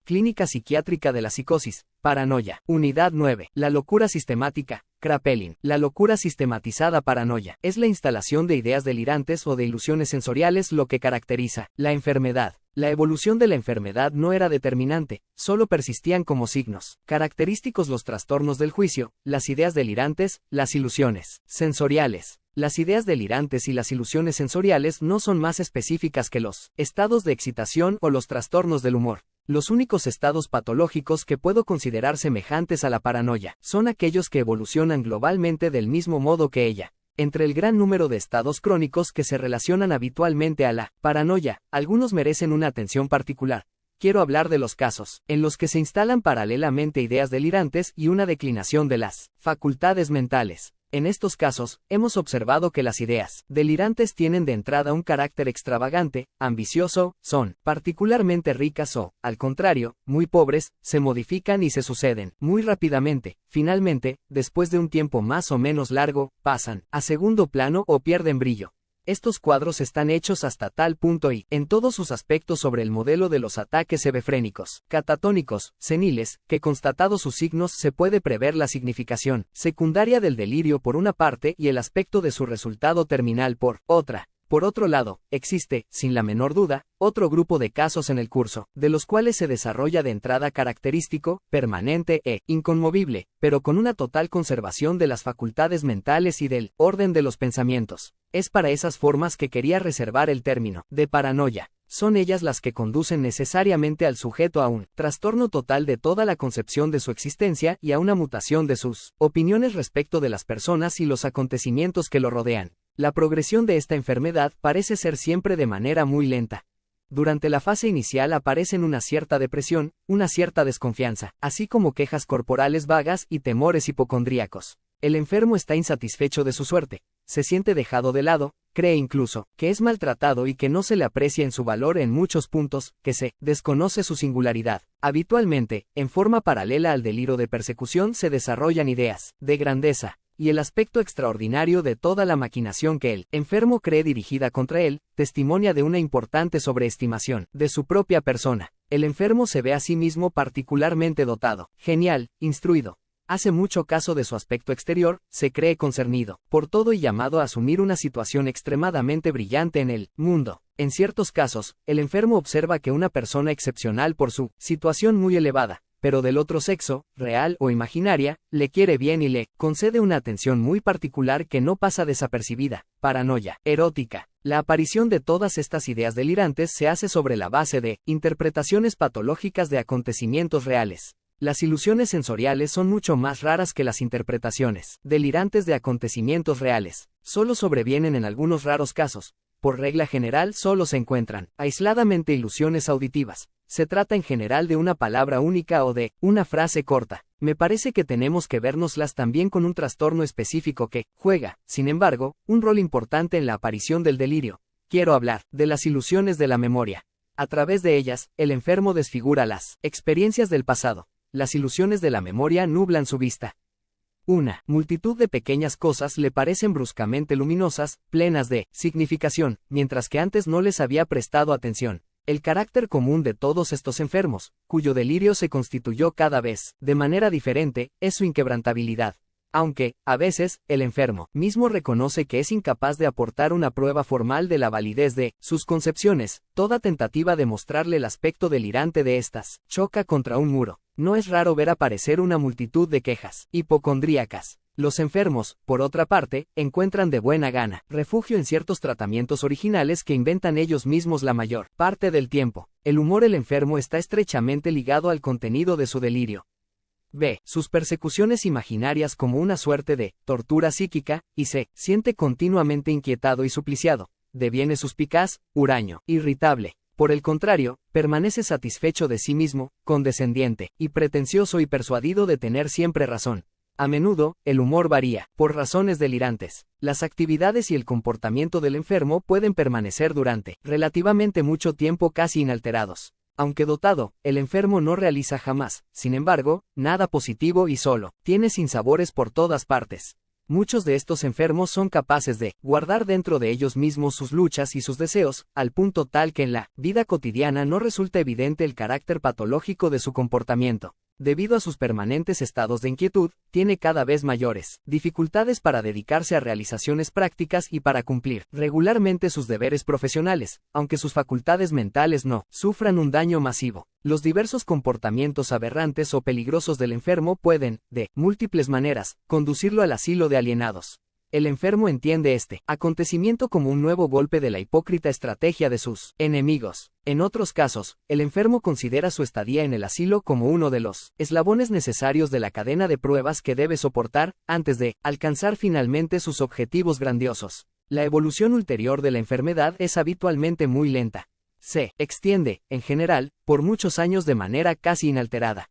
Clínica Psiquiátrica de la Psicosis, Paranoia. Unidad 9. La locura sistemática, Kraepelin. La locura sistematizada paranoia es la instalación de ideas delirantes o de ilusiones sensoriales lo que caracteriza la enfermedad. La evolución de la enfermedad no era determinante, solo persistían como signos característicos los trastornos del juicio, las ideas delirantes, las ilusiones sensoriales. Las ideas delirantes y las ilusiones sensoriales no son más específicas que los estados de excitación o los trastornos del humor. Los únicos estados patológicos que puedo considerar semejantes a la paranoia son aquellos que evolucionan globalmente del mismo modo que ella. Entre el gran número de estados crónicos que se relacionan habitualmente a la paranoia, algunos merecen una atención particular. Quiero hablar de los casos en los que se instalan paralelamente ideas delirantes y una declinación de las facultades mentales. En estos casos, hemos observado que las ideas delirantes tienen de entrada un carácter extravagante, ambicioso, son particularmente ricas o, al contrario, muy pobres, se modifican y se suceden muy rápidamente. Finalmente, después de un tiempo más o menos largo, pasan a segundo plano o pierden brillo. Estos cuadros están hechos hasta tal punto y, en todos sus aspectos sobre el modelo de los ataques hebefrénicos, catatónicos, seniles, que constatados sus signos se puede prever la significación secundaria del delirio por una parte y el aspecto de su resultado terminal por otra. Por otro lado, existe, sin la menor duda, otro grupo de casos en el curso, de los cuales se desarrolla de entrada característico, permanente e inconmovible, pero con una total conservación de las facultades mentales y del orden de los pensamientos. Es para esas formas que quería reservar el término de paranoia. Son ellas las que conducen necesariamente al sujeto a un trastorno total de toda la concepción de su existencia y a una mutación de sus opiniones respecto de las personas y los acontecimientos que lo rodean. La progresión de esta enfermedad parece ser siempre de manera muy lenta. Durante la fase inicial aparecen una cierta depresión, una cierta desconfianza, así como quejas corporales vagas y temores hipocondríacos. El enfermo está insatisfecho de su suerte, se siente dejado de lado, cree incluso que es maltratado y que no se le aprecia en su valor en muchos puntos, que se desconoce su singularidad. Habitualmente, en forma paralela al delirio de persecución se desarrollan ideas de grandeza y el aspecto extraordinario de toda la maquinación que el enfermo cree dirigida contra él, testimonia de una importante sobreestimación de su propia persona. El enfermo se ve a sí mismo particularmente dotado, genial, instruido. Hace mucho caso de su aspecto exterior, se cree concernido por todo y llamado a asumir una situación extremadamente brillante en el mundo. En ciertos casos, el enfermo observa que una persona excepcional por su situación muy elevada, pero del otro sexo, real o imaginaria, le quiere bien y le concede una atención muy particular que no pasa desapercibida. Paranoia erótica. La aparición de todas estas ideas delirantes se hace sobre la base de interpretaciones patológicas de acontecimientos reales. Las ilusiones sensoriales son mucho más raras que las interpretaciones delirantes de acontecimientos reales. Solo sobrevienen en algunos raros casos. Por regla general solo se encuentran aisladamente ilusiones auditivas. Se trata en general de una palabra única o de una frase corta. Me parece que tenemos que vernoslas también con un trastorno específico que juega, sin embargo, un rol importante en la aparición del delirio. Quiero hablar de las ilusiones de la memoria. A través de ellas, el enfermo desfigura las experiencias del pasado. Las ilusiones de la memoria nublan su vista. Una multitud de pequeñas cosas le parecen bruscamente luminosas, plenas de significación, mientras que antes no les había prestado atención. El carácter común de todos estos enfermos, cuyo delirio se constituyó cada vez de manera diferente, es su inquebrantabilidad. Aunque, a veces, el enfermo mismo reconoce que es incapaz de aportar una prueba formal de la validez de sus concepciones, toda tentativa de mostrarle el aspecto delirante de estas choca contra un muro. No es raro ver aparecer una multitud de quejas hipocondríacas. Los enfermos, por otra parte, encuentran de buena gana refugio en ciertos tratamientos originales que inventan ellos mismos la mayor parte del tiempo. El humor del enfermo está estrechamente ligado al contenido de su delirio. Ve sus persecuciones imaginarias como una suerte de tortura psíquica, y se siente continuamente inquietado y supliciado. Deviene suspicaz, huraño, irritable. Por el contrario, permanece satisfecho de sí mismo, condescendiente, y pretencioso y persuadido de tener siempre razón. A menudo, el humor varía, por razones delirantes. Las actividades y el comportamiento del enfermo pueden permanecer durante relativamente mucho tiempo casi inalterados. Aunque dotado, el enfermo no realiza jamás, sin embargo, nada positivo y solo tiene sinsabores por todas partes. Muchos de estos enfermos son capaces de guardar dentro de ellos mismos sus luchas y sus deseos, al punto tal que en la vida cotidiana no resulta evidente el carácter patológico de su comportamiento. Debido a sus permanentes estados de inquietud, tiene cada vez mayores dificultades para dedicarse a realizaciones prácticas y para cumplir regularmente sus deberes profesionales, aunque sus facultades mentales no sufran un daño masivo. Los diversos comportamientos aberrantes o peligrosos del enfermo pueden, de múltiples maneras, conducirlo al asilo de alienados. El enfermo entiende este acontecimiento como un nuevo golpe de la hipócrita estrategia de sus enemigos. En otros casos, el enfermo considera su estadía en el asilo como uno de los eslabones necesarios de la cadena de pruebas que debe soportar antes de alcanzar finalmente sus objetivos grandiosos. La evolución ulterior de la enfermedad es habitualmente muy lenta. Se extiende, en general, por muchos años de manera casi inalterada.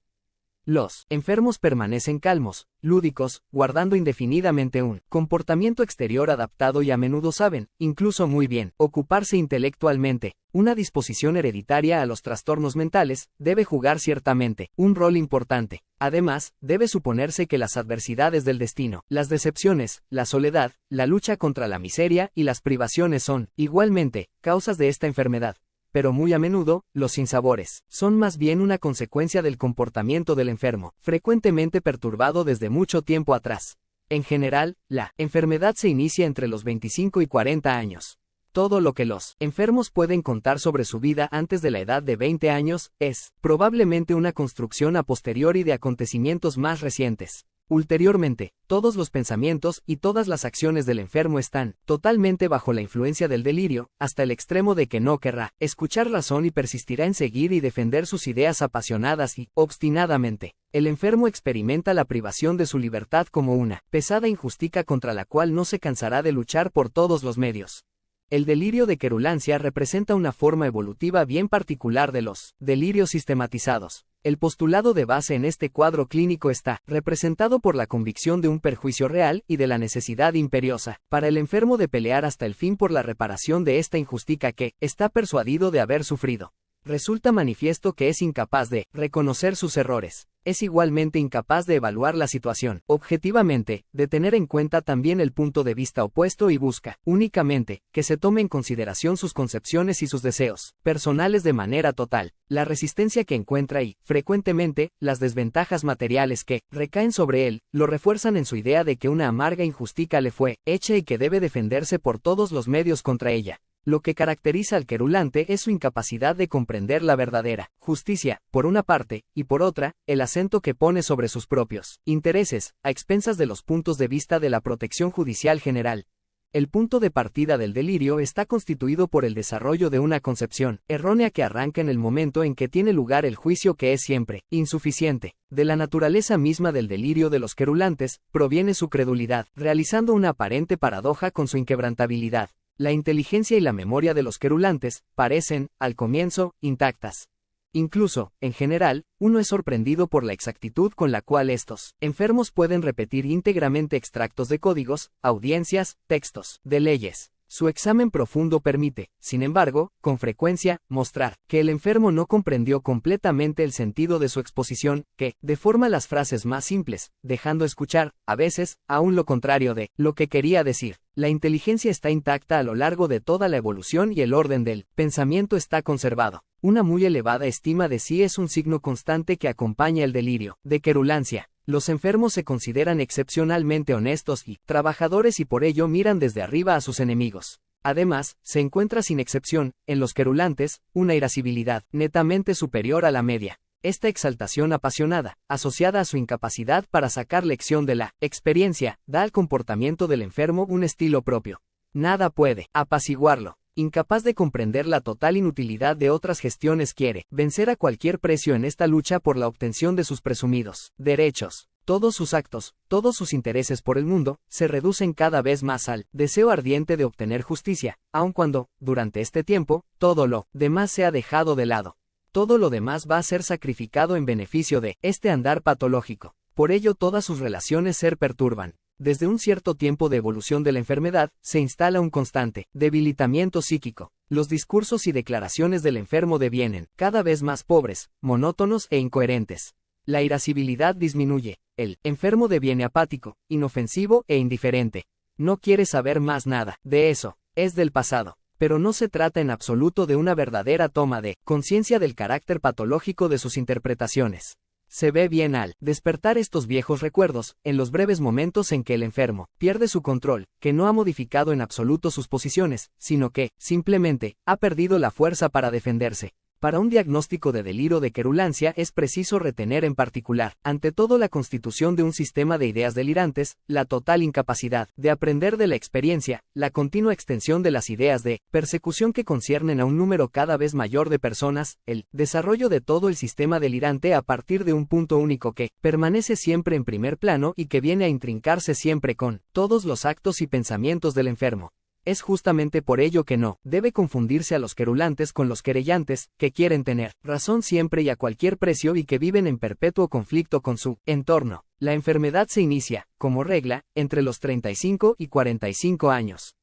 Los enfermos permanecen calmos, lúdicos, guardando indefinidamente un comportamiento exterior adaptado y a menudo saben, incluso muy bien, ocuparse intelectualmente. Una disposición hereditaria a los trastornos mentales debe jugar ciertamente un rol importante. Además, debe suponerse que las adversidades del destino, las decepciones, la soledad, la lucha contra la miseria y las privaciones son, igualmente, causas de esta enfermedad. Pero muy a menudo, los sinsabores son más bien una consecuencia del comportamiento del enfermo, frecuentemente perturbado desde mucho tiempo atrás. En general, la enfermedad se inicia entre los 25 y 40 años. Todo lo que los enfermos pueden contar sobre su vida antes de la edad de 20 años es probablemente una construcción a posteriori de acontecimientos más recientes. Ulteriormente, todos los pensamientos y todas las acciones del enfermo están totalmente bajo la influencia del delirio, hasta el extremo de que no querrá escuchar razón y persistirá en seguir y defender sus ideas apasionadas y obstinadamente. El enfermo experimenta la privación de su libertad como una pesada injusticia contra la cual no se cansará de luchar por todos los medios. El delirio de querulancia representa una forma evolutiva bien particular de los delirios sistematizados. El postulado de base en este cuadro clínico está representado por la convicción de un perjuicio real y de la necesidad imperiosa para el enfermo de pelear hasta el fin por la reparación de esta injusticia que está persuadido de haber sufrido. Resulta manifiesto que es incapaz de reconocer sus errores. Es igualmente incapaz de evaluar la situación objetivamente, de tener en cuenta también el punto de vista opuesto y busca, únicamente, que se tome en consideración sus concepciones y sus deseos personales de manera total. La resistencia que encuentra y, frecuentemente, las desventajas materiales que recaen sobre él, lo refuerzan en su idea de que una amarga injusticia le fue hecha y que debe defenderse por todos los medios contra ella. Lo que caracteriza al querulante es su incapacidad de comprender la verdadera justicia, por una parte, y por otra, el acento que pone sobre sus propios intereses, a expensas de los puntos de vista de la protección judicial general. El punto de partida del delirio está constituido por el desarrollo de una concepción errónea que arranca en el momento en que tiene lugar el juicio que es siempre insuficiente. De la naturaleza misma del delirio de los querulantes, proviene su credulidad, realizando una aparente paradoja con su inquebrantabilidad. La inteligencia y la memoria de los querulantes parecen, al comienzo, intactas. Incluso, en general, uno es sorprendido por la exactitud con la cual estos enfermos pueden repetir íntegramente extractos de códigos, audiencias, textos, de leyes. Su examen profundo permite, sin embargo, con frecuencia, mostrar que el enfermo no comprendió completamente el sentido de su exposición, que deforma las frases más simples, dejando escuchar, a veces, aún lo contrario de lo que quería decir. La inteligencia está intacta a lo largo de toda la evolución y el orden del pensamiento está conservado. Una muy elevada estima de sí es un signo constante que acompaña el delirio de querulancia. Los enfermos se consideran excepcionalmente honestos y trabajadores y por ello miran desde arriba a sus enemigos. Además, se encuentra sin excepción, en los querulantes, una irascibilidad netamente superior a la media. Esta exaltación apasionada, asociada a su incapacidad para sacar lección de la experiencia, da al comportamiento del enfermo un estilo propio. Nada puede apaciguarlo. Incapaz de comprender la total inutilidad de otras gestiones, quiere vencer a cualquier precio en esta lucha por la obtención de sus presumidos derechos. Todos sus actos, todos sus intereses por el mundo, se reducen cada vez más al deseo ardiente de obtener justicia, aun cuando, durante este tiempo, todo lo demás se ha dejado de lado. Todo lo demás va a ser sacrificado en beneficio de este andar patológico. Por ello todas sus relaciones se perturban. Desde un cierto tiempo de evolución de la enfermedad, se instala un constante debilitamiento psíquico. Los discursos y declaraciones del enfermo devienen cada vez más pobres, monótonos e incoherentes. La irascibilidad disminuye. El enfermo deviene apático, inofensivo e indiferente. No quiere saber más nada de eso. Es del pasado. Pero no se trata en absoluto de una verdadera toma de conciencia del carácter patológico de sus interpretaciones. Se ve bien al despertar estos viejos recuerdos, en los breves momentos en que el enfermo pierde su control, que no ha modificado en absoluto sus posiciones, sino que, simplemente, ha perdido la fuerza para defenderse. Para un diagnóstico de delirio de querulancia es preciso retener en particular, ante todo la constitución de un sistema de ideas delirantes, la total incapacidad de aprender de la experiencia, la continua extensión de las ideas de persecución que conciernen a un número cada vez mayor de personas, el desarrollo de todo el sistema delirante a partir de un punto único que permanece siempre en primer plano y que viene a intrincarse siempre con todos los actos y pensamientos del enfermo. Es justamente por ello que no debe confundirse a los querulantes con los querellantes, que quieren tener razón siempre y a cualquier precio y que viven en perpetuo conflicto con su entorno. La enfermedad se inicia, como regla, entre los 35 y 45 años.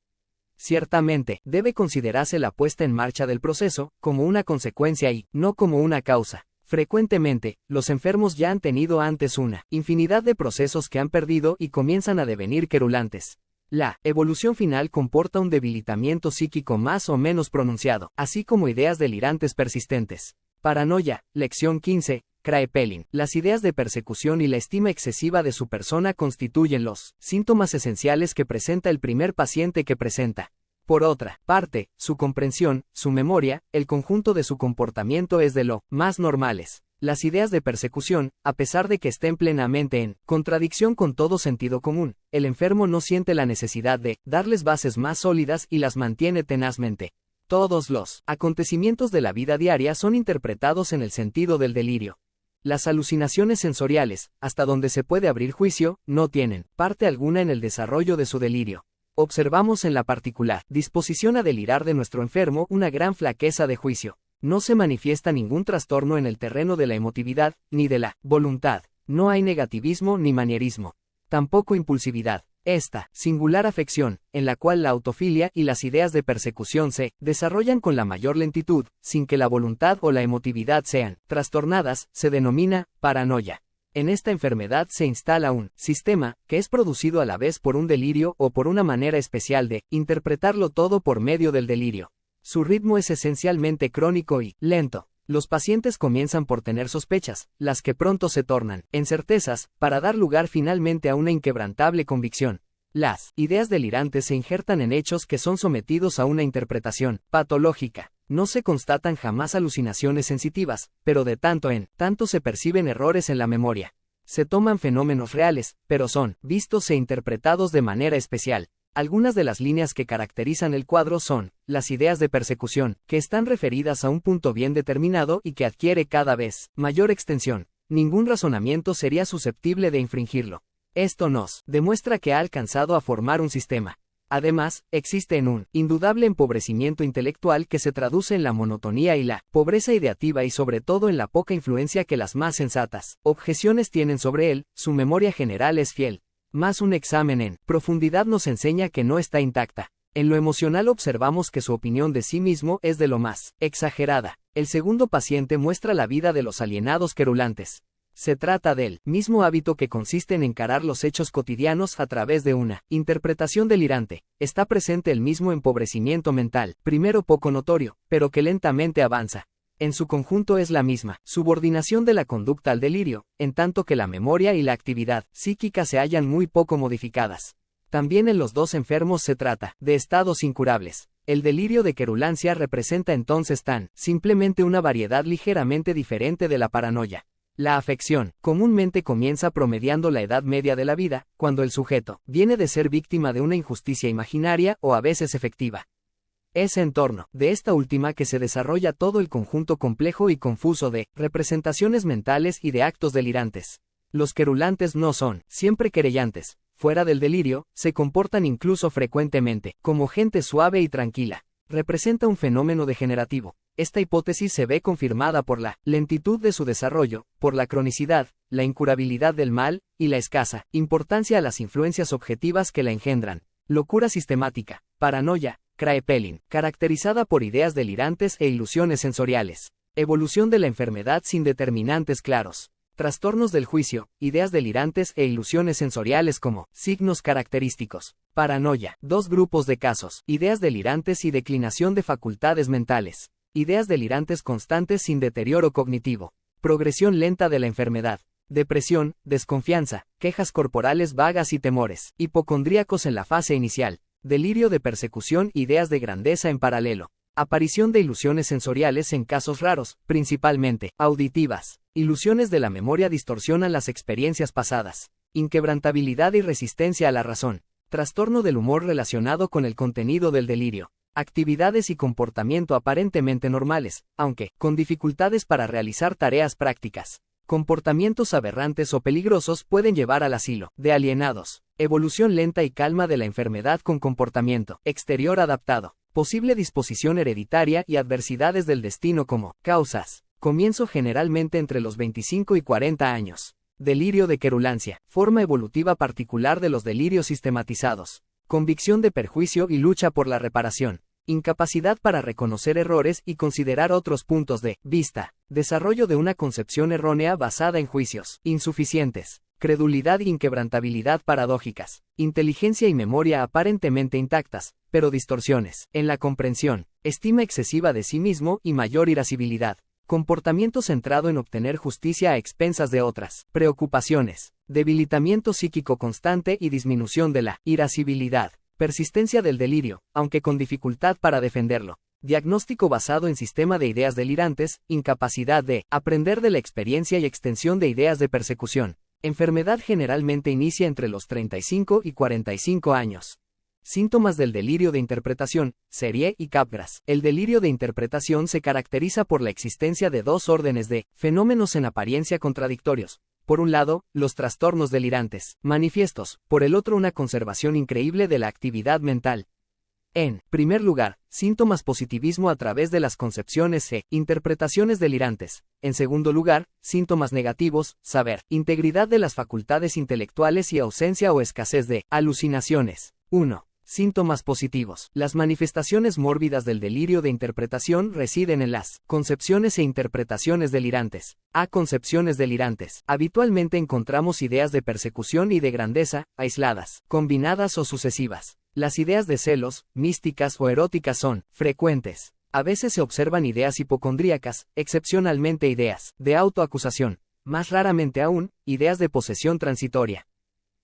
Ciertamente, debe considerarse la puesta en marcha del proceso como una consecuencia y no como una causa. Frecuentemente, los enfermos ya han tenido antes una infinidad de procesos que han perdido y comienzan a devenir querulantes. La evolución final comporta un debilitamiento psíquico más o menos pronunciado, así como ideas delirantes persistentes. Paranoia, lección 15, Kraepelin. Las ideas de persecución y la estima excesiva de su persona constituyen los síntomas esenciales que presenta el primer paciente que presenta. Por otra parte, su comprensión, su memoria, el conjunto de su comportamiento es de lo más normales. Las ideas de persecución, a pesar de que estén plenamente en contradicción con todo sentido común, el enfermo no siente la necesidad de darles bases más sólidas y las mantiene tenazmente. Todos los acontecimientos de la vida diaria son interpretados en el sentido del delirio. Las alucinaciones sensoriales, hasta donde se puede abrir juicio, no tienen parte alguna en el desarrollo de su delirio. Observamos en la particular disposición a delirar de nuestro enfermo una gran flaqueza de juicio. No se manifiesta ningún trastorno en el terreno de la emotividad, ni de la voluntad. No hay negativismo ni manierismo. Tampoco impulsividad. Esta singular afección, en la cual la autofilia y las ideas de persecución se desarrollan con la mayor lentitud, sin que la voluntad o la emotividad sean trastornadas, se denomina paranoia. En esta enfermedad se instala un sistema, que es producido a la vez por un delirio o por una manera especial de interpretarlo todo por medio del delirio. Su ritmo es esencialmente crónico y lento. Los pacientes comienzan por tener sospechas, las que pronto se tornan en certezas, para dar lugar finalmente a una inquebrantable convicción. Las ideas delirantes se injertan en hechos que son sometidos a una interpretación patológica. No se constatan jamás alucinaciones sensitivas, pero de tanto en tanto se perciben errores en la memoria. Se toman fenómenos reales, pero son vistos e interpretados de manera especial. Algunas de las líneas que caracterizan el cuadro son las ideas de persecución, que están referidas a un punto bien determinado y que adquiere cada vez mayor extensión. Ningún razonamiento sería susceptible de infringirlo. Esto nos demuestra que ha alcanzado a formar un sistema. Además, existe en un indudable empobrecimiento intelectual que se traduce en la monotonía y la pobreza ideativa y sobre todo en la poca influencia que las más sensatas objeciones tienen sobre él. Su memoria general es fiel. Más un examen en profundidad nos enseña que no está intacta. En lo emocional observamos que su opinión de sí mismo es de lo más exagerada. El segundo paciente muestra la vida de los alienados querulantes. Se trata del mismo hábito que consiste en encarar los hechos cotidianos a través de una interpretación delirante. Está presente el mismo empobrecimiento mental, primero poco notorio, pero que lentamente avanza. En su conjunto es la misma subordinación de la conducta al delirio, en tanto que la memoria y la actividad psíquica se hallan muy poco modificadas. También en los dos enfermos se trata de estados incurables. El delirio de querulancia representa entonces tan simplemente una variedad ligeramente diferente de la paranoia. La afección comúnmente comienza promediando la edad media de la vida, cuando el sujeto viene de ser víctima de una injusticia imaginaria o a veces efectiva. Es en torno de esta última que se desarrolla todo el conjunto complejo y confuso de representaciones mentales y de actos delirantes. Los querulantes no son siempre querellantes. Fuera del delirio, se comportan incluso frecuentemente como gente suave y tranquila. Representa un fenómeno degenerativo. Esta hipótesis se ve confirmada por la lentitud de su desarrollo, por la cronicidad, la incurabilidad del mal, y la escasa importancia a las influencias objetivas que la engendran. Locura sistemática, paranoia, Kraepelin, caracterizada por ideas delirantes e ilusiones sensoriales. Evolución de la enfermedad sin determinantes claros. Trastornos del juicio, ideas delirantes e ilusiones sensoriales como signos característicos. Paranoia. 2 grupos de casos. Ideas delirantes y declinación de facultades mentales. Ideas delirantes constantes sin deterioro cognitivo. Progresión lenta de la enfermedad. Depresión, desconfianza, quejas corporales vagas y temores. Hipocondríacos en la fase inicial. Delirio de persecución, ideas de grandeza en paralelo. Aparición de ilusiones sensoriales en casos raros, principalmente auditivas. Ilusiones de la memoria distorsionan las experiencias pasadas. Inquebrantabilidad y resistencia a la razón. Trastorno del humor relacionado con el contenido del delirio. Actividades y comportamiento aparentemente normales, aunque con dificultades para realizar tareas prácticas. Comportamientos aberrantes o peligrosos pueden llevar al asilo de alienados. Evolución lenta y calma de la enfermedad con comportamiento exterior adaptado. Posible disposición hereditaria y adversidades del destino como causas. Comienzo generalmente entre los 25 y 40 años. Delirio de querulancia. Forma evolutiva particular de los delirios sistematizados. Convicción de perjuicio y lucha por la reparación. Incapacidad para reconocer errores y considerar otros puntos de vista. Desarrollo de una concepción errónea basada en juicios insuficientes. Credulidad e inquebrantabilidad paradójicas. Inteligencia y memoria aparentemente intactas, pero distorsiones en la comprensión. Estima excesiva de sí mismo y mayor irascibilidad. Comportamiento centrado en obtener justicia a expensas de otras. Preocupaciones. Debilitamiento psíquico constante y disminución de la irascibilidad. Persistencia del delirio, aunque con dificultad para defenderlo. Diagnóstico basado en sistema de ideas delirantes, incapacidad de aprender de la experiencia y extensión de ideas de persecución. Enfermedad generalmente inicia entre los 35 y 45 años. Síntomas del delirio de interpretación, Serie y Capgras. El delirio de interpretación se caracteriza por la existencia de 2 órdenes de fenómenos en apariencia contradictorios. Por un lado, los trastornos delirantes, manifiestos, por el otro una conservación increíble de la actividad mental. En primer lugar, síntomas positivismo a través de las concepciones e interpretaciones delirantes. En segundo lugar, síntomas negativos, saber, integridad de las facultades intelectuales y ausencia o escasez de alucinaciones. 1. Síntomas positivos. Las manifestaciones mórbidas del delirio de interpretación residen en las concepciones e interpretaciones delirantes. A. Concepciones delirantes. Habitualmente encontramos ideas de persecución y de grandeza, aisladas, combinadas o sucesivas. Las ideas de celos, místicas o eróticas son frecuentes. A veces se observan ideas hipocondríacas, excepcionalmente ideas de autoacusación. Más raramente aún, ideas de posesión transitoria.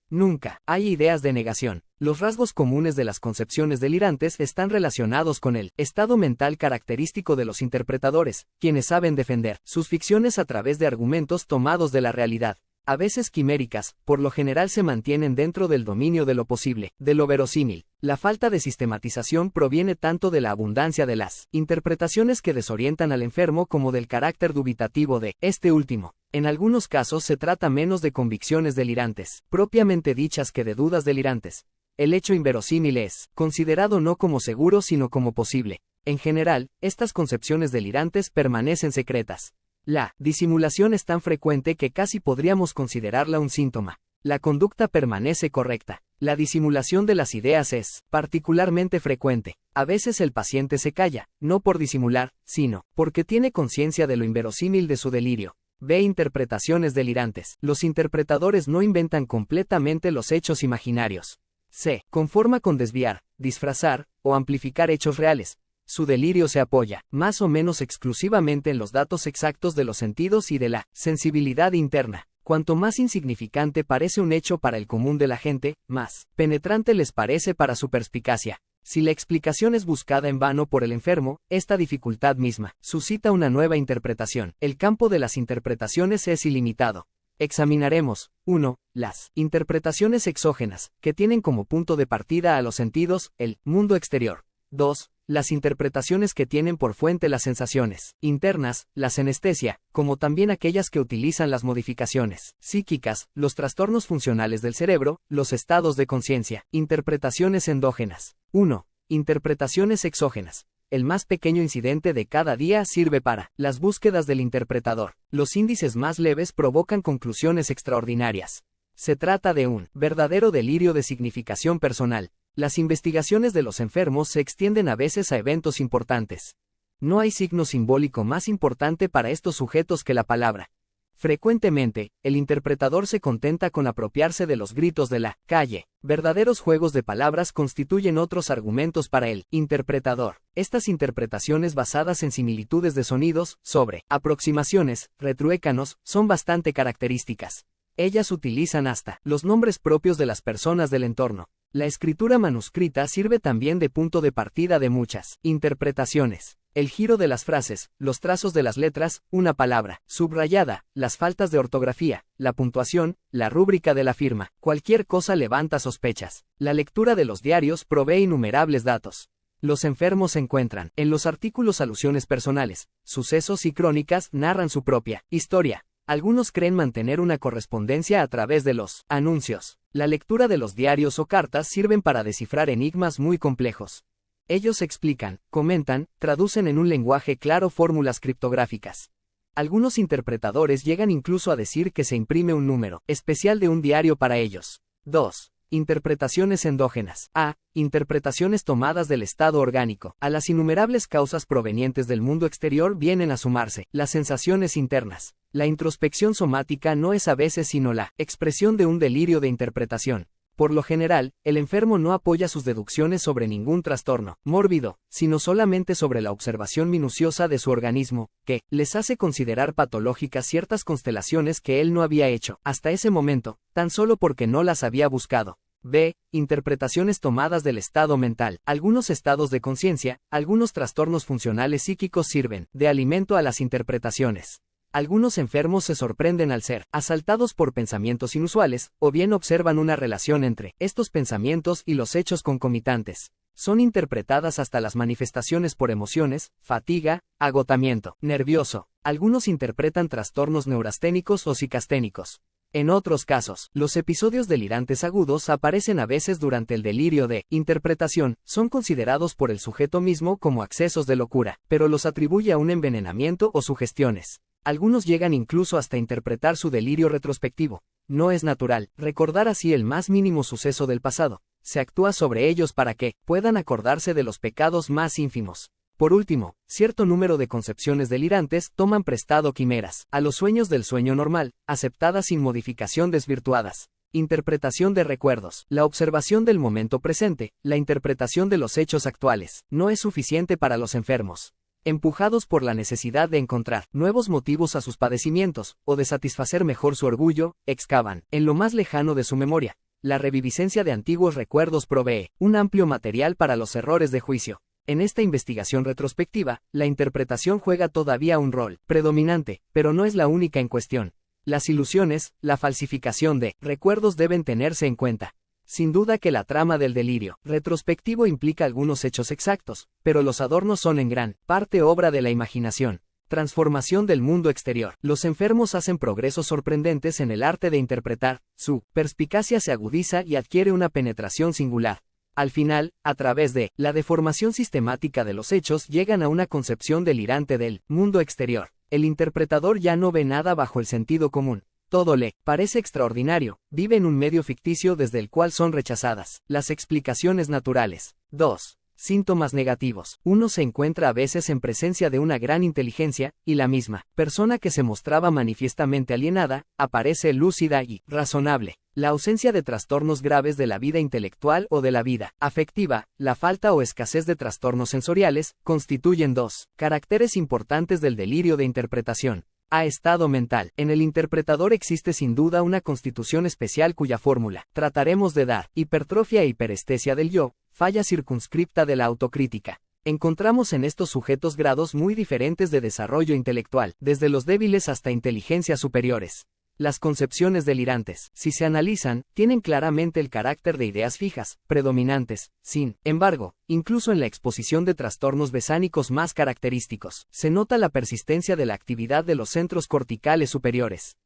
Nunca hay ideas de negación. Los rasgos comunes de las concepciones delirantes están relacionados con el estado mental característico de los interpretadores, quienes saben defender sus ficciones a través de argumentos tomados de la realidad. A veces quiméricas, por lo general se mantienen dentro del dominio de lo posible, de lo verosímil. La falta de sistematización proviene tanto de la abundancia de las interpretaciones que desorientan al enfermo como del carácter dubitativo de este último. En algunos casos se trata menos de convicciones delirantes, propiamente dichas, que de dudas delirantes. El hecho inverosímil es considerado no como seguro sino como posible. En general, estas concepciones delirantes permanecen secretas. La disimulación es tan frecuente que casi podríamos considerarla un síntoma. La conducta permanece correcta. La disimulación de las ideas es particularmente frecuente. A veces el paciente se calla, no por disimular, sino porque tiene conciencia de lo inverosímil de su delirio. B. Interpretaciones delirantes. Los interpretadores no inventan completamente los hechos imaginarios. Se conforma con desviar, disfrazar o amplificar hechos reales. Su delirio se apoya, más o menos exclusivamente en los datos exactos de los sentidos y de la sensibilidad interna. Cuanto más insignificante parece un hecho para el común de la gente, más penetrante les parece para su perspicacia. Si la explicación es buscada en vano por el enfermo, esta dificultad misma suscita una nueva interpretación. El campo de las interpretaciones es ilimitado. Examinaremos, 1. Las interpretaciones exógenas, que tienen como punto de partida a los sentidos, el mundo exterior. 2. Las interpretaciones que tienen por fuente las sensaciones internas, la senestesia, como también aquellas que utilizan las modificaciones psíquicas, los trastornos funcionales del cerebro, los estados de conciencia. Interpretaciones endógenas. 1. Interpretaciones exógenas. El más pequeño incidente de cada día sirve para las búsquedas del interpretador. Los índices más leves provocan conclusiones extraordinarias. Se trata de un verdadero delirio de significación personal. Las investigaciones de los enfermos se extienden a veces a eventos importantes. No hay signo simbólico más importante para estos sujetos que la palabra Frecuentemente, el interpretador se contenta con apropiarse de los gritos de la calle. Verdaderos juegos de palabras constituyen otros argumentos para el interpretador. Estas interpretaciones basadas en similitudes de sonidos, sobre aproximaciones, retruécanos, son bastante características. Ellas utilizan hasta los nombres propios de las personas del entorno. La escritura manuscrita sirve también de punto de partida de muchas interpretaciones. El giro de las frases, los trazos de las letras, una palabra subrayada, las faltas de ortografía, la puntuación, la rúbrica de la firma, cualquier cosa levanta sospechas. La lectura de los diarios provee innumerables datos. Los enfermos encuentran, en los artículos alusiones personales, sucesos y crónicas narran su propia historia. Algunos creen mantener una correspondencia a través de los anuncios. La lectura de los diarios o cartas sirven para descifrar enigmas muy complejos. Ellos explican, comentan, traducen en un lenguaje claro fórmulas criptográficas. Algunos interpretadores llegan incluso a decir que se imprime un número especial de un diario para ellos. 2. Interpretaciones endógenas. A. Interpretaciones tomadas del estado orgánico. A las innumerables causas provenientes del mundo exterior vienen a sumarse las sensaciones internas. La introspección somática no es a veces sino la expresión de un delirio de interpretación. Por lo general, el enfermo no apoya sus deducciones sobre ningún trastorno mórbido, sino solamente sobre la observación minuciosa de su organismo, que les hace considerar patológicas ciertas constelaciones que él no había hecho hasta ese momento, tan solo porque no las había buscado. B. Interpretaciones tomadas del estado mental. Algunos estados de conciencia, algunos trastornos funcionales psíquicos sirven de alimento a las interpretaciones. Algunos enfermos se sorprenden al ser asaltados por pensamientos inusuales, o bien observan una relación entre estos pensamientos y los hechos concomitantes. Son interpretadas hasta las manifestaciones por emociones, fatiga, agotamiento nervioso. Algunos interpretan trastornos neurasténicos o psicasténicos. En otros casos, los episodios delirantes agudos aparecen a veces durante el delirio de interpretación, son considerados por el sujeto mismo como accesos de locura, pero los atribuye a un envenenamiento o sugestiones. Algunos llegan incluso hasta interpretar su delirio retrospectivo. No es natural recordar así el más mínimo suceso del pasado. Se actúa sobre ellos para que puedan acordarse de los pecados más ínfimos. Por último, cierto número de concepciones delirantes toman prestado quimeras a los sueños del sueño normal, aceptadas sin modificación desvirtuadas. Interpretación de recuerdos. La observación del momento presente, la interpretación de los hechos actuales, no es suficiente para los enfermos. Empujados por la necesidad de encontrar nuevos motivos a sus padecimientos, o de satisfacer mejor su orgullo, excavan, en lo más lejano de su memoria. La reviviscencia de antiguos recuerdos provee un amplio material para los errores de juicio. En esta investigación retrospectiva, la interpretación juega todavía un rol predominante, pero no es la única en cuestión. Las ilusiones, la falsificación de recuerdos deben tenerse en cuenta. Sin duda que la trama del delirio retrospectivo implica algunos hechos exactos, pero los adornos son en gran parte obra de la imaginación. Transformación del mundo exterior. Los enfermos hacen progresos sorprendentes en el arte de interpretar, su perspicacia se agudiza y adquiere una penetración singular. Al final, a través de la deformación sistemática de los hechos llegan a una concepción delirante del mundo exterior. El interpretador ya no ve nada bajo el sentido común. Todo le parece extraordinario, vive en un medio ficticio desde el cual son rechazadas las explicaciones naturales. 2. Síntomas negativos. Uno se encuentra a veces en presencia de una gran inteligencia, y la misma persona que se mostraba manifiestamente alienada, aparece lúcida y razonable. La ausencia de trastornos graves de la vida intelectual o de la vida afectiva, la falta o escasez de trastornos sensoriales, constituyen dos caracteres importantes del delirio de interpretación. A. Estado mental. En el interpretador existe sin duda una constitución especial cuya fórmula trataremos de dar: hipertrofia e hiperestesia del yo, falla circunscripta de la autocrítica. Encontramos en estos sujetos grados muy diferentes de desarrollo intelectual, desde los débiles hasta inteligencias superiores. Las concepciones delirantes, si se analizan, tienen claramente el carácter de ideas fijas, predominantes. Sin embargo, incluso en la exposición de trastornos besánicos más característicos, se nota la persistencia de la actividad de los centros corticales superiores.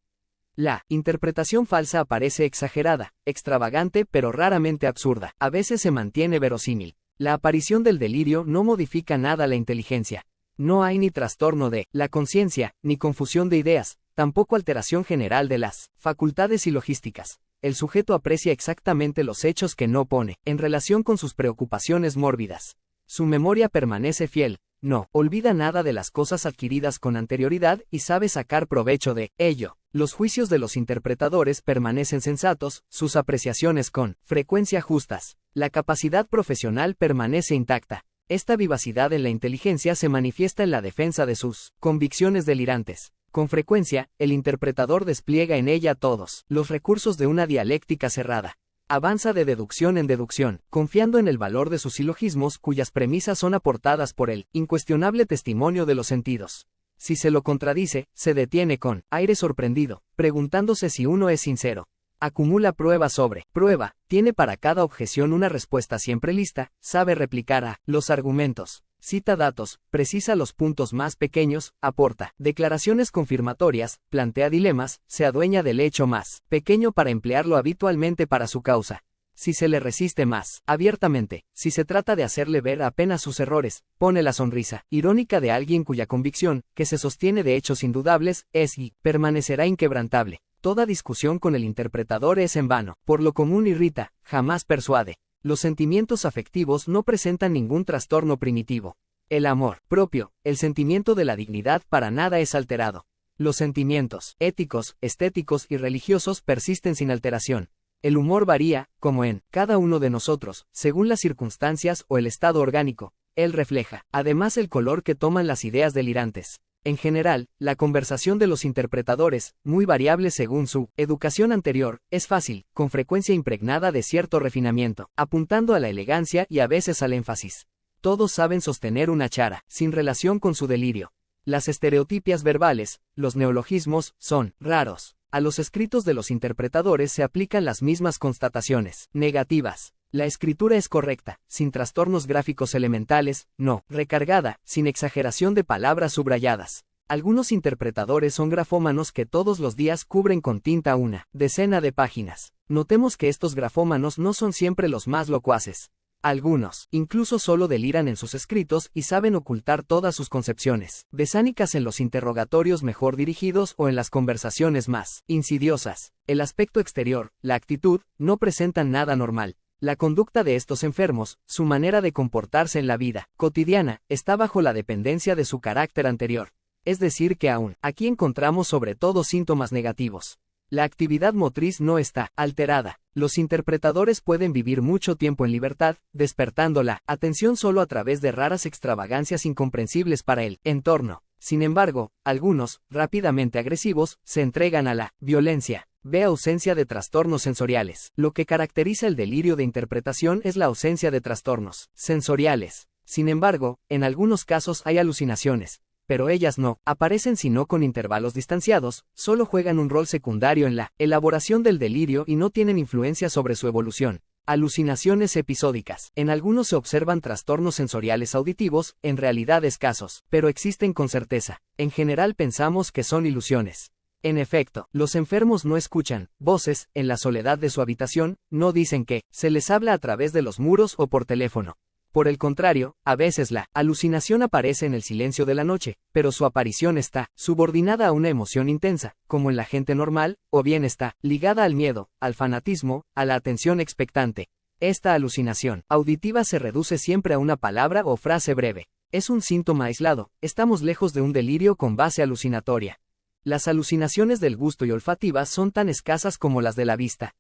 La interpretación falsa aparece exagerada, extravagante pero raramente absurda. A veces se mantiene verosímil. La aparición del delirio no modifica nada la inteligencia. No hay ni trastorno de la conciencia, ni confusión de ideas, tampoco alteración general de las facultades silogísticas. El sujeto aprecia exactamente los hechos que no pone en relación con sus preocupaciones mórbidas. Su memoria permanece fiel, no olvida nada de las cosas adquiridas con anterioridad y sabe sacar provecho de ello. Los juicios de los interpretadores permanecen sensatos, sus apreciaciones con frecuencia justas. La capacidad profesional permanece intacta. Esta vivacidad en la inteligencia se manifiesta en la defensa de sus convicciones delirantes. Con frecuencia, el interpretador despliega en ella todos los recursos de una dialéctica cerrada. Avanza de deducción en deducción, confiando en el valor de sus silogismos cuyas premisas son aportadas por el incuestionable testimonio de los sentidos. Si se lo contradice, se detiene con aire sorprendido, preguntándose si uno es sincero. Acumula prueba sobre prueba, tiene para cada objeción una respuesta siempre lista, sabe replicar a los argumentos, cita datos, precisa los puntos más pequeños, aporta declaraciones confirmatorias, plantea dilemas, se adueña del hecho más pequeño para emplearlo habitualmente para su causa. Si se le resiste más abiertamente, si se trata de hacerle ver apenas sus errores, pone la sonrisa irónica de alguien cuya convicción, que se sostiene de hechos indudables, es y permanecerá inquebrantable. Toda discusión con el interpretador es en vano, por lo común irrita, jamás persuade. Los sentimientos afectivos no presentan ningún trastorno primitivo. El amor propio, el sentimiento de la dignidad para nada es alterado. Los sentimientos éticos, estéticos y religiosos persisten sin alteración. El humor varía, como en cada uno de nosotros, según las circunstancias o el estado orgánico. Él refleja, además, el color que toman las ideas delirantes. En general, la conversación de los interpretadores, muy variable según su educación anterior, es fácil, con frecuencia impregnada de cierto refinamiento, apuntando a la elegancia y a veces al énfasis. Todos saben sostener una chara, sin relación con su delirio. Las estereotipias verbales, los neologismos, son raros. A los escritos de los interpretadores se aplican las mismas constataciones negativas. La escritura es correcta, sin trastornos gráficos elementales, no recargada, sin exageración de palabras subrayadas. Algunos interpretadores son grafómanos que todos los días cubren con tinta una decena de páginas. Notemos que estos grafómanos no son siempre los más locuaces. Algunos, incluso solo deliran en sus escritos y saben ocultar todas sus concepciones besánicas en los interrogatorios mejor dirigidos o en las conversaciones más insidiosas. El aspecto exterior, la actitud, no presentan nada normal. La conducta de estos enfermos, su manera de comportarse en la vida cotidiana, está bajo la dependencia de su carácter anterior. Es decir que aún aquí encontramos sobre todo síntomas negativos. La actividad motriz no está alterada. Los interpretadores pueden vivir mucho tiempo en libertad, despertando la atención solo a través de raras extravagancias incomprensibles para el entorno. Sin embargo, algunos, rápidamente agresivos, se entregan a la violencia. Ve ausencia de trastornos sensoriales. Lo que caracteriza el delirio de interpretación es la ausencia de trastornos sensoriales. Sin embargo, en algunos casos hay alucinaciones, pero ellas no aparecen sino con intervalos distanciados, solo juegan un rol secundario en la elaboración del delirio y no tienen influencia sobre su evolución. Alucinaciones episódicas. En algunos se observan trastornos sensoriales auditivos, en realidad escasos, pero existen con certeza. En general pensamos que son ilusiones. En efecto, los enfermos no escuchan voces en la soledad de su habitación, no dicen que se les habla a través de los muros o por teléfono. Por el contrario, a veces la alucinación aparece en el silencio de la noche, pero su aparición está subordinada a una emoción intensa, como en la gente normal, o bien está ligada al miedo, al fanatismo, a la atención expectante. Esta alucinación auditiva se reduce siempre a una palabra o frase breve. Es un síntoma aislado, estamos lejos de un delirio con base alucinatoria. Las alucinaciones del gusto y olfativas son tan escasas como las de la vista.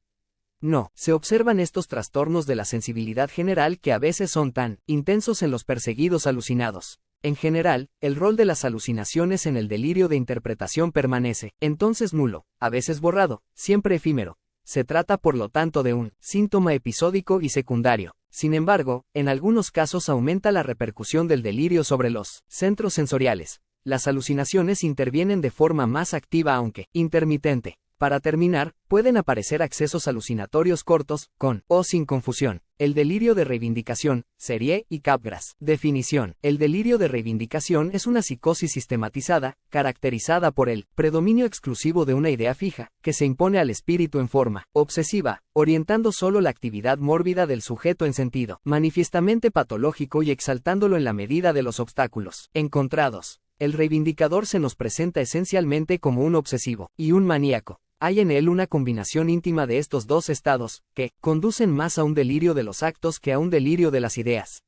No, se observan estos trastornos de la sensibilidad general que a veces son tan intensos en los perseguidos alucinados. En general, el rol de las alucinaciones en el delirio de interpretación permanece, entonces nulo, a veces borrado, siempre efímero. Se trata por lo tanto de un síntoma episódico y secundario. Sin embargo, en algunos casos aumenta la repercusión del delirio sobre los centros sensoriales. Las alucinaciones intervienen de forma más activa aunque intermitente. Para terminar, pueden aparecer accesos alucinatorios cortos, con o sin confusión. El delirio de reivindicación, Serie y Capgras. Definición. El delirio de reivindicación es una psicosis sistematizada, caracterizada por el predominio exclusivo de una idea fija, que se impone al espíritu en forma obsesiva, orientando solo la actividad mórbida del sujeto en sentido manifiestamente patológico y exaltándolo en la medida de los obstáculos encontrados. El reivindicador se nos presenta esencialmente como un obsesivo y un maníaco. Hay en él una combinación íntima de estos dos estados, que conducen más a un delirio de los actos que a un delirio de las ideas.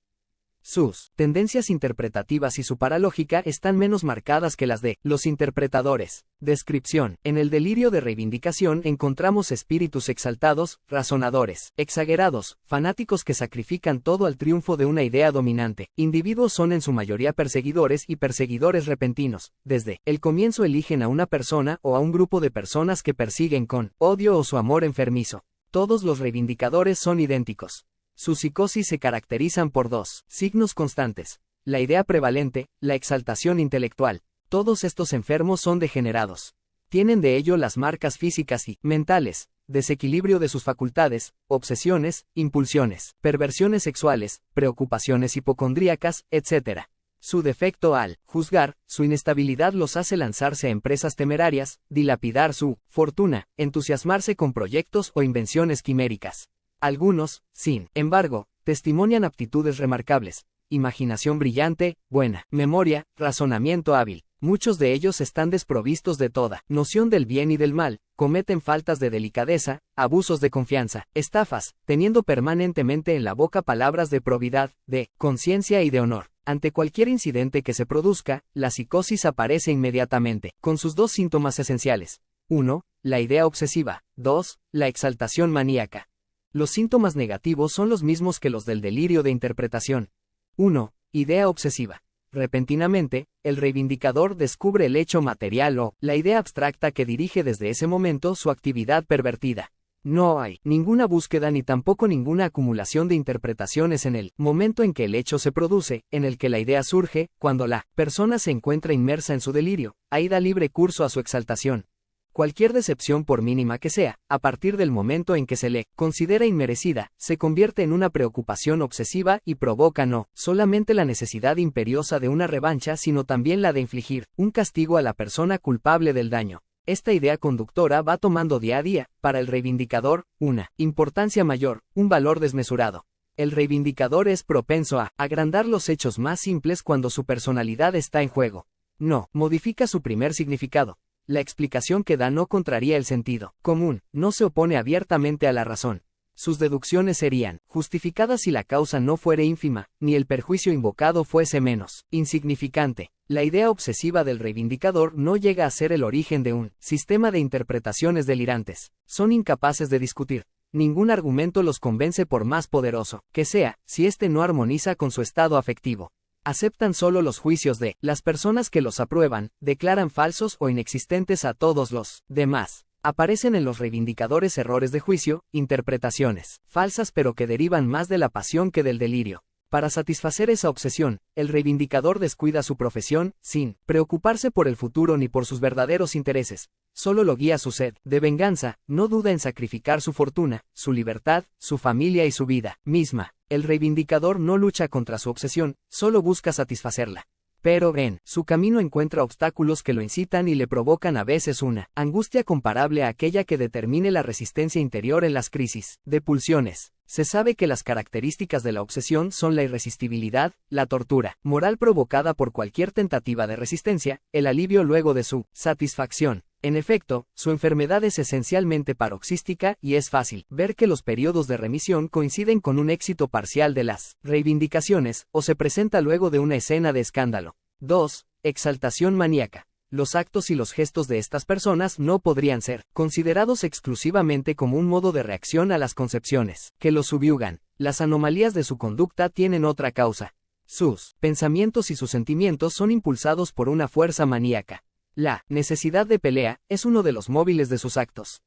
Sus tendencias interpretativas y su paralógica están menos marcadas que las de los interpretadores. Descripción. En el delirio de reivindicación encontramos espíritus exaltados, razonadores, exagerados, fanáticos que sacrifican todo al triunfo de una idea dominante. Individuos son en su mayoría perseguidores y perseguidores repentinos. Desde el comienzo eligen a una persona o a un grupo de personas que persiguen con odio o su amor enfermizo. Todos los reivindicadores son idénticos. Sus psicosis se caracterizan por dos signos constantes: la idea prevalente, la exaltación intelectual. Todos estos enfermos son degenerados. Tienen de ello las marcas físicas y mentales: desequilibrio de sus facultades, obsesiones, impulsiones, perversiones sexuales, preocupaciones hipocondríacas, etc. Su defecto al juzgar, su inestabilidad los hace lanzarse a empresas temerarias, dilapidar su fortuna, entusiasmarse con proyectos o invenciones quiméricas. Algunos, sin embargo, testimonian aptitudes remarcables: imaginación brillante, buena memoria, razonamiento hábil. Muchos de ellos están desprovistos de toda noción del bien y del mal, cometen faltas de delicadeza, abusos de confianza, estafas, teniendo permanentemente en la boca palabras de probidad, de conciencia y de honor. Ante cualquier incidente que se produzca, la psicosis aparece inmediatamente, con sus dos síntomas esenciales: 1. La idea obsesiva. 2. La exaltación maníaca. Los síntomas negativos son los mismos que los del delirio de interpretación. 1. Idea obsesiva. Repentinamente, el reivindicador descubre el hecho material o la idea abstracta que dirige desde ese momento su actividad pervertida. No hay ninguna búsqueda ni tampoco ninguna acumulación de interpretaciones en el momento en que el hecho se produce, en el que la idea surge, cuando la persona se encuentra inmersa en su delirio. Ahí da libre curso a su exaltación. Cualquier decepción, por mínima que sea, a partir del momento en que se le considera inmerecida, se convierte en una preocupación obsesiva y provoca no solamente la necesidad imperiosa de una revancha, sino también la de infligir un castigo a la persona culpable del daño. Esta idea conductora va tomando día a día, para el reivindicador, una importancia mayor, un valor desmesurado. El reivindicador es propenso a agrandar los hechos más simples cuando su personalidad está en juego. No modifica su primer significado. La explicación que da no contraría el sentido común, no se opone abiertamente a la razón. Sus deducciones serían justificadas si la causa no fuere ínfima, ni el perjuicio invocado fuese menos insignificante. La idea obsesiva del reivindicador no llega a ser el origen de un sistema de interpretaciones delirantes. Son incapaces de discutir. Ningún argumento los convence por más poderoso que sea, si éste no armoniza con su estado afectivo. Aceptan solo los juicios de las personas que los aprueban, declaran falsos o inexistentes a todos los demás. Aparecen en los reivindicadores errores de juicio, interpretaciones falsas pero que derivan más de la pasión que del delirio. Para satisfacer esa obsesión, el reivindicador descuida su profesión, sin preocuparse por el futuro ni por sus verdaderos intereses. Solo lo guía su sed de venganza, no duda en sacrificar su fortuna, su libertad, su familia y su vida misma. El reivindicador no lucha contra su obsesión, solo busca satisfacerla. Pero en su camino encuentra obstáculos que lo incitan y le provocan a veces una angustia comparable a aquella que determine la resistencia interior en las crisis de pulsiones. Se sabe que las características de la obsesión son la irresistibilidad, la tortura moral provocada por cualquier tentativa de resistencia, el alivio luego de su satisfacción. En efecto, su enfermedad es esencialmente paroxística y es fácil ver que los periodos de remisión coinciden con un éxito parcial de las reivindicaciones, o se presenta luego de una escena de escándalo. 2. Exaltación maníaca. Los actos y los gestos de estas personas no podrían ser considerados exclusivamente como un modo de reacción a las concepciones que los subyugan. Las anomalías de su conducta tienen otra causa. Sus pensamientos y sus sentimientos son impulsados por una fuerza maníaca. La necesidad de pelea es uno de los móviles de sus actos.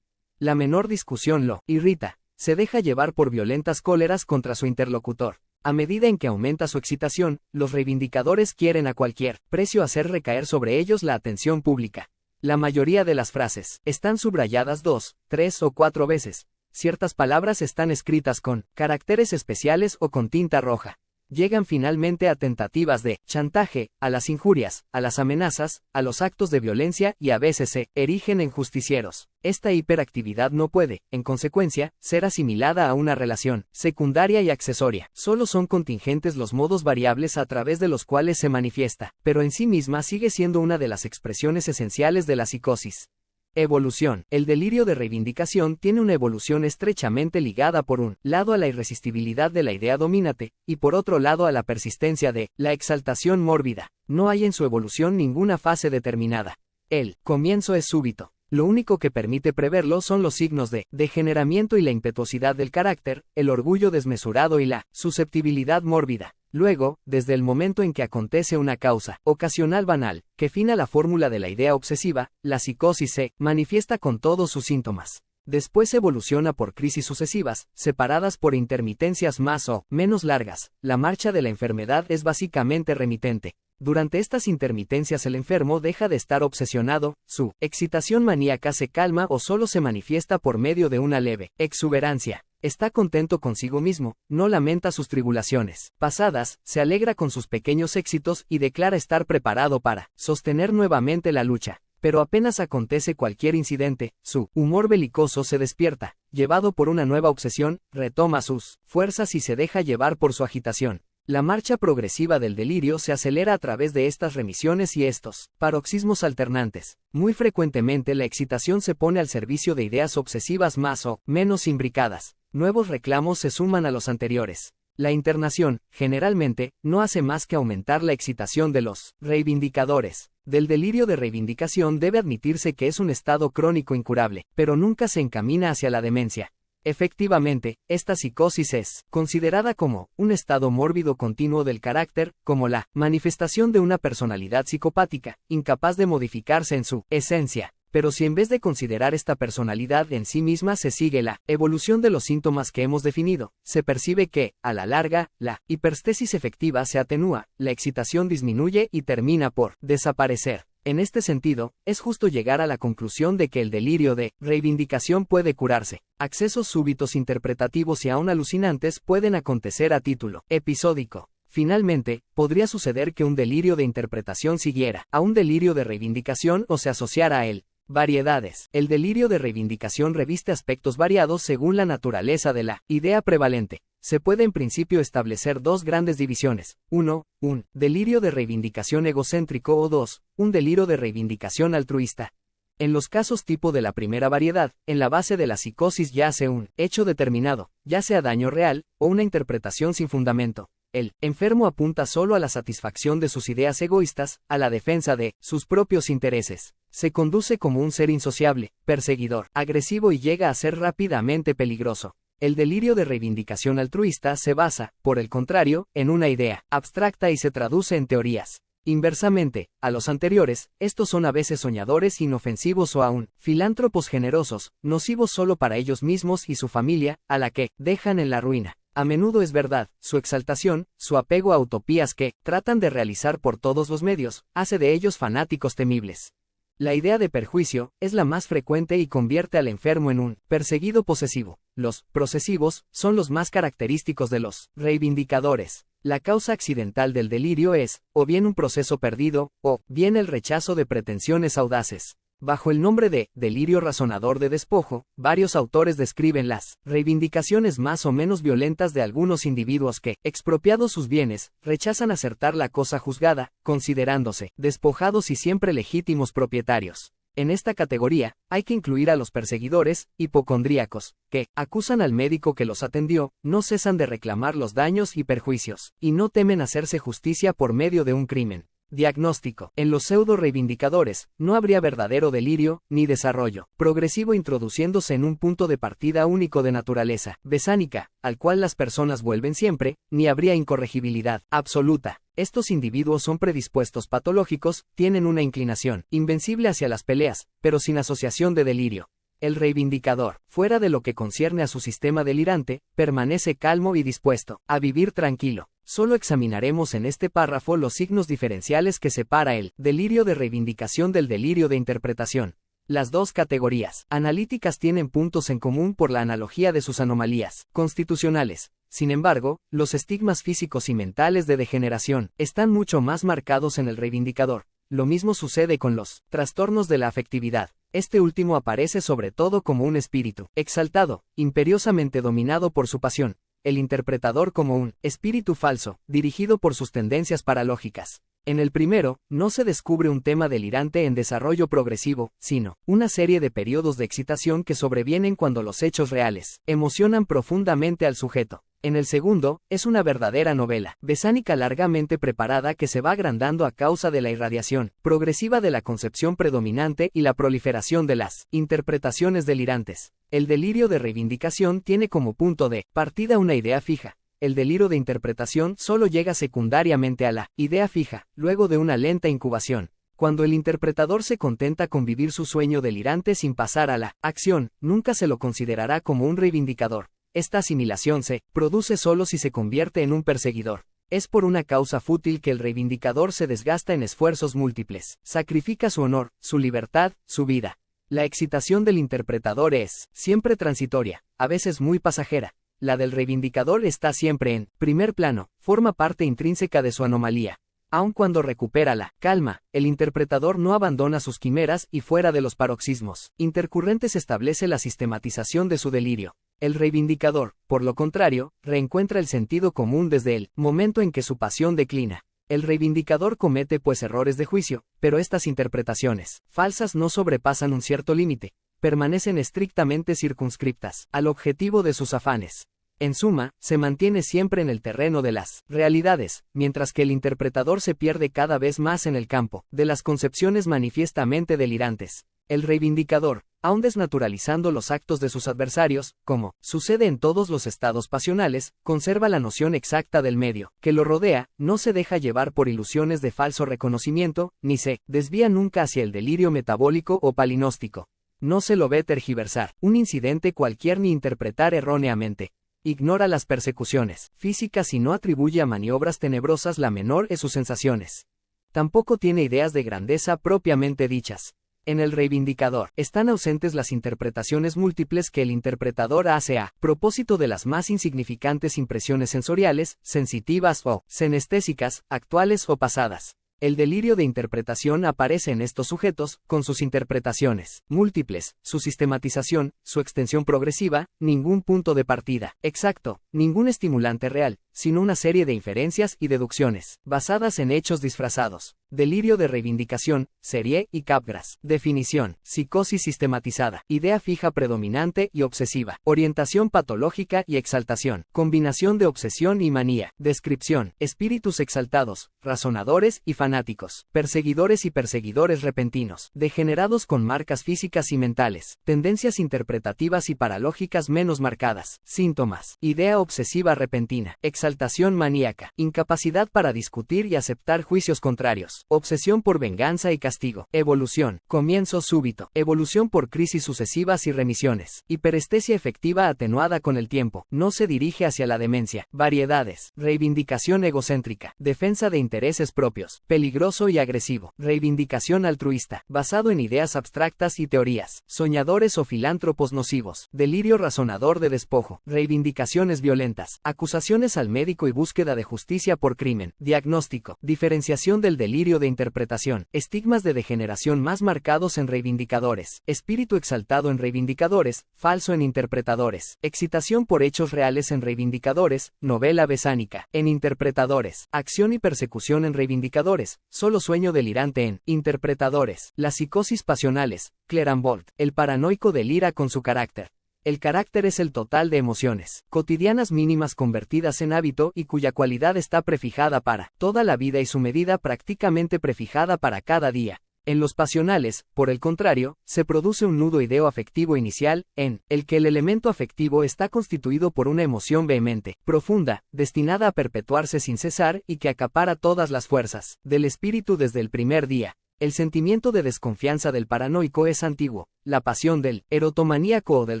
La menor discusión lo irrita, se deja llevar por violentas cóleras contra su interlocutor. A medida en que aumenta su excitación, los reivindicadores quieren a cualquier precio hacer recaer sobre ellos la atención pública. La mayoría de las frases están subrayadas 2, 3 o 4 veces. Ciertas palabras están escritas con caracteres especiales o con tinta roja. Llegan finalmente a tentativas de chantaje, a las injurias, a las amenazas, a los actos de violencia y a veces se erigen en justicieros. Esta hiperactividad no puede, en consecuencia, ser asimilada a una relación secundaria y accesoria. Solo son contingentes los modos variables a través de los cuales se manifiesta, pero en sí misma sigue siendo una de las expresiones esenciales de la psicosis. Evolución. El delirio de reivindicación tiene una evolución estrechamente ligada por un lado a la irresistibilidad de la idea dominante, y por otro lado a la persistencia de la exaltación mórbida. No hay en su evolución ninguna fase determinada. El comienzo es súbito. Lo único que permite preverlo son los signos de degeneramiento y la impetuosidad del carácter, el orgullo desmesurado y la susceptibilidad mórbida. Luego, desde el momento en que acontece una causa ocasional banal, que fina la fórmula de la idea obsesiva, la psicosis se manifiesta con todos sus síntomas. Después evoluciona por crisis sucesivas, separadas por intermitencias más o menos largas. La marcha de la enfermedad es básicamente remitente. Durante estas intermitencias el enfermo deja de estar obsesionado, su excitación maníaca se calma o solo se manifiesta por medio de una leve exuberancia. Está contento consigo mismo, no lamenta sus tribulaciones pasadas, se alegra con sus pequeños éxitos y declara estar preparado para sostener nuevamente la lucha. Pero apenas acontece cualquier incidente, su humor belicoso se despierta, llevado por una nueva obsesión, retoma sus fuerzas y se deja llevar por su agitación. La marcha progresiva del delirio se acelera a través de estas remisiones y estos paroxismos alternantes. Muy frecuentemente la excitación se pone al servicio de ideas obsesivas más o menos imbricadas. Nuevos reclamos se suman a los anteriores. La internación, generalmente, no hace más que aumentar la excitación de los reivindicadores. Del delirio de reivindicación debe admitirse que es un estado crónico incurable, pero nunca se encamina hacia la demencia. Efectivamente, esta psicosis es considerada como un estado mórbido continuo del carácter, como la manifestación de una personalidad psicopática, incapaz de modificarse en su esencia. Pero si en vez de considerar esta personalidad en sí misma se sigue la evolución de los síntomas que hemos definido, se percibe que, a la larga, la hiperstesis efectiva se atenúa, la excitación disminuye y termina por desaparecer. En este sentido, es justo llegar a la conclusión de que el delirio de reivindicación puede curarse. Accesos súbitos interpretativos y aún alucinantes pueden acontecer a título episódico. Finalmente, podría suceder que un delirio de interpretación siguiera a un delirio de reivindicación o se asociara a él. Variedades. El delirio de reivindicación reviste aspectos variados según la naturaleza de la idea prevalente. Se puede en principio establecer dos grandes divisiones. 1. Un delirio de reivindicación egocéntrico o 2. Un delirio de reivindicación altruista. En los casos tipo de la primera variedad, en la base de la psicosis yace un hecho determinado, ya sea daño real o una interpretación sin fundamento. El enfermo apunta solo a la satisfacción de sus ideas egoístas, a la defensa de sus propios intereses. Se conduce como un ser insociable, perseguidor, agresivo y llega a ser rápidamente peligroso. El delirio de reivindicación altruista se basa, por el contrario, en una idea abstracta y se traduce en teorías. Inversamente, a los anteriores, estos son a veces soñadores inofensivos o aún filántropos generosos, nocivos solo para ellos mismos y su familia, a la que dejan en la ruina. A menudo es verdad, su exaltación, su apego a utopías que tratan de realizar por todos los medios, hace de ellos fanáticos temibles. La idea de perjuicio es la más frecuente y convierte al enfermo en un perseguido posesivo. Los posesivos son los más característicos de los reivindicadores. La causa accidental del delirio es, o bien un proceso perdido, o bien el rechazo de pretensiones audaces. Bajo el nombre de delirio razonador de despojo, varios autores describen las reivindicaciones más o menos violentas de algunos individuos que, expropiados sus bienes, rechazan acertar la cosa juzgada, considerándose despojados y siempre legítimos propietarios. En esta categoría, hay que incluir a los perseguidores, hipocondríacos, que acusan al médico que los atendió, no cesan de reclamar los daños y perjuicios, y no temen hacerse justicia por medio de un crimen. Diagnóstico. En los pseudo-reivindicadores, no habría verdadero delirio, ni desarrollo progresivo introduciéndose en un punto de partida único de naturaleza besánica, al cual las personas vuelven siempre, ni habría incorregibilidad absoluta. Estos individuos son predispuestos patológicos, tienen una inclinación invencible hacia las peleas, pero sin asociación de delirio. El reivindicador, fuera de lo que concierne a su sistema delirante, permanece calmo y dispuesto a vivir tranquilo. Solo examinaremos en este párrafo los signos diferenciales que separa el delirio de reivindicación del delirio de interpretación. Las dos categorías analíticas tienen puntos en común por la analogía de sus anomalías constitucionales. Sin embargo, los estigmas físicos y mentales de degeneración están mucho más marcados en el reivindicador. Lo mismo sucede con los trastornos de la afectividad. Este último aparece sobre todo como un espíritu exaltado, imperiosamente dominado por su pasión. El interpretador como un espíritu falso, dirigido por sus tendencias paralógicas. En el primero, no se descubre un tema delirante en desarrollo progresivo, sino una serie de periodos de excitación que sobrevienen cuando los hechos reales emocionan profundamente al sujeto. En el segundo, es una verdadera novela besánica largamente preparada que se va agrandando a causa de la irradiación progresiva de la concepción predominante y la proliferación de las interpretaciones delirantes. El delirio de reivindicación tiene como punto de partida una idea fija. El delirio de interpretación solo llega secundariamente a la idea fija, luego de una lenta incubación. Cuando el interpretador se contenta con vivir su sueño delirante sin pasar a la acción, nunca se lo considerará como un reivindicador. Esta asimilación se produce solo si se convierte en un perseguidor. Es por una causa fútil que el reivindicador se desgasta en esfuerzos múltiples, sacrifica su honor, su libertad, su vida. La excitación del interpretador es siempre transitoria, a veces muy pasajera. La del reivindicador está siempre en primer plano, forma parte intrínseca de su anomalía. Aun cuando recupera la calma, el interpretador no abandona sus quimeras y fuera de los paroxismos intercurrentes establece la sistematización de su delirio. El reivindicador, por lo contrario, reencuentra el sentido común desde el momento en que su pasión declina. El reivindicador comete pues errores de juicio, pero estas interpretaciones falsas no sobrepasan un cierto límite. Permanecen estrictamente circunscriptas al objetivo de sus afanes. En suma, se mantiene siempre en el terreno de las realidades, mientras que el interpretador se pierde cada vez más en el campo de las concepciones manifiestamente delirantes. El reivindicador, aun desnaturalizando los actos de sus adversarios, como sucede en todos los estados pasionales, conserva la noción exacta del medio que lo rodea, no se deja llevar por ilusiones de falso reconocimiento, ni se desvía nunca hacia el delirio metabólico o palinóstico. No se lo ve tergiversar un incidente cualquier ni interpretar erróneamente. Ignora las persecuciones físicas y no atribuye a maniobras tenebrosas la menor de sus sensaciones. Tampoco tiene ideas de grandeza propiamente dichas. En el reivindicador están ausentes las interpretaciones múltiples que el interpretador hace a propósito de las más insignificantes impresiones sensoriales, sensitivas o senestésicas, actuales o pasadas. El delirio de interpretación aparece en estos sujetos, con sus interpretaciones múltiples, su sistematización, su extensión progresiva, ningún punto de partida exacto, ningún estimulante real, sino una serie de inferencias y deducciones, basadas en hechos disfrazados. Delirio de reivindicación, Serie y Capgras. Definición: psicosis sistematizada, idea fija predominante y obsesiva, orientación patológica y exaltación, combinación de obsesión y manía. Descripción: espíritus exaltados, razonadores y fanáticos, perseguidores y perseguidores repentinos, degenerados con marcas físicas y mentales, tendencias interpretativas y paralógicas menos marcadas. Síntomas: idea obsesiva repentina, exaltación maníaca, incapacidad para discutir y aceptar juicios contrarios, obsesión por venganza y castigo, evolución, comienzo súbito, evolución por crisis sucesivas y remisiones, hiperestesia efectiva atenuada con el tiempo, no se dirige hacia la demencia, variedades, reivindicación egocéntrica, defensa de intereses propios, peligroso y agresivo, reivindicación altruista, basado en ideas abstractas y teorías, soñadores o filántropos nocivos, delirio razonador de despojo, reivindicaciones violentas, acusaciones al médico y búsqueda de justicia por crimen, diagnóstico, diferenciación del delirio de interpretación, estigmas de degeneración más marcados en reivindicadores, espíritu exaltado en reivindicadores, falso en interpretadores, excitación por hechos reales en reivindicadores, novela besánica, en interpretadores, acción y persecución en reivindicadores, solo sueño delirante en interpretadores, las psicosis pasionales, Clairabolt, el paranoico delira con su carácter. El carácter es el total de emociones cotidianas mínimas convertidas en hábito y cuya cualidad está prefijada para toda la vida y su medida prácticamente prefijada para cada día. En los pasionales, por el contrario, se produce un nudo ideo-afectivo inicial, en el que el elemento afectivo está constituido por una emoción vehemente, profunda, destinada a perpetuarse sin cesar y que acapara todas las fuerzas del espíritu desde el primer día. El sentimiento de desconfianza del paranoico es antiguo. La pasión del erotomaníaco o del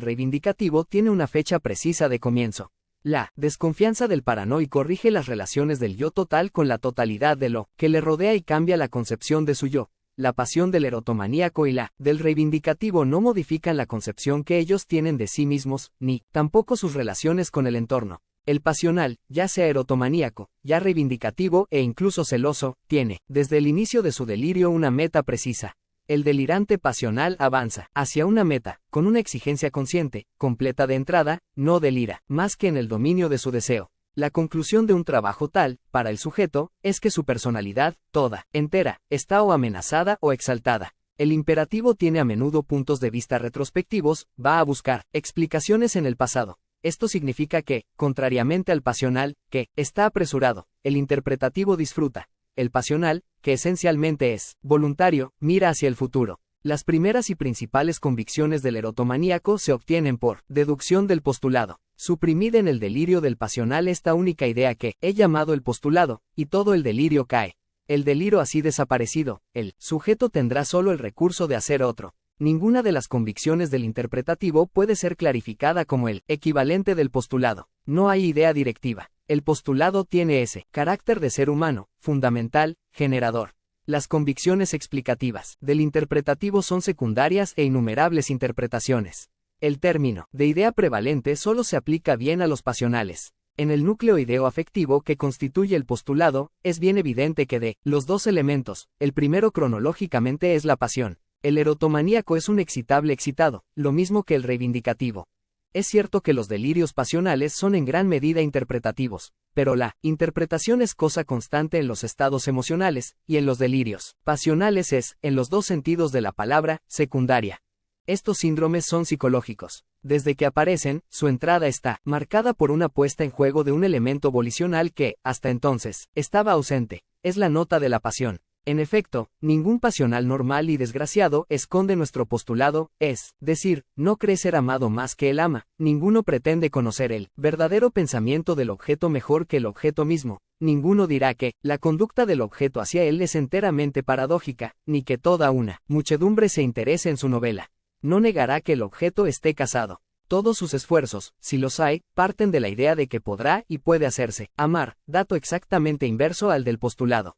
reivindicativo tiene una fecha precisa de comienzo. La desconfianza del paranoico rige las relaciones del yo total con la totalidad de lo que le rodea y cambia la concepción de su yo. La pasión del erotomaníaco y la del reivindicativo no modifican la concepción que ellos tienen de sí mismos, ni tampoco sus relaciones con el entorno. El pasional, ya sea erotomaníaco, ya reivindicativo e incluso celoso, tiene, desde el inicio de su delirio, una meta precisa. El delirante pasional avanza hacia una meta, con una exigencia consciente, completa de entrada, no delira, más que en el dominio de su deseo. La conclusión de un trabajo tal, para el sujeto, es que su personalidad, toda, entera, está o amenazada o exaltada. El imperativo tiene a menudo puntos de vista retrospectivos, va a buscar explicaciones en el pasado. Esto significa que, contrariamente al pasional, que está apresurado, el interpretativo disfruta. El pasional, que esencialmente es voluntario, mira hacia el futuro. Las primeras y principales convicciones del erotomaníaco se obtienen por deducción del postulado. Suprimid en el delirio del pasional esta única idea que he llamado el postulado, y todo el delirio cae. El delirio así desaparecido, el sujeto tendrá solo el recurso de hacer otro. Ninguna de las convicciones del interpretativo puede ser clarificada como el equivalente del postulado. No hay idea directiva. El postulado tiene ese carácter de ser humano, fundamental, generador. Las convicciones explicativas del interpretativo son secundarias e innumerables interpretaciones. El término de idea prevalente solo se aplica bien a los pasionales. En el núcleo ideo-afectivo que constituye el postulado, es bien evidente que de los dos elementos, el primero cronológicamente es la pasión. El erotomaníaco es un excitable excitado, lo mismo que el reivindicativo. Es cierto que los delirios pasionales son en gran medida interpretativos, pero la interpretación es cosa constante en los estados emocionales, y en los delirios pasionales es, en los dos sentidos de la palabra, secundaria. Estos síndromes son psicológicos. Desde que aparecen, su entrada está marcada por una puesta en juego de un elemento volicional que, hasta entonces, estaba ausente. Es la nota de la pasión. En efecto, ningún pasional normal y desgraciado esconde nuestro postulado, es decir, no cree ser amado más que él ama, ninguno pretende conocer el verdadero pensamiento del objeto mejor que el objeto mismo, ninguno dirá que la conducta del objeto hacia él es enteramente paradójica, ni que toda una muchedumbre se interese en su novela. No negará que el objeto esté casado. Todos sus esfuerzos, si los hay, parten de la idea de que podrá y puede hacerse amar, dato exactamente inverso al del postulado.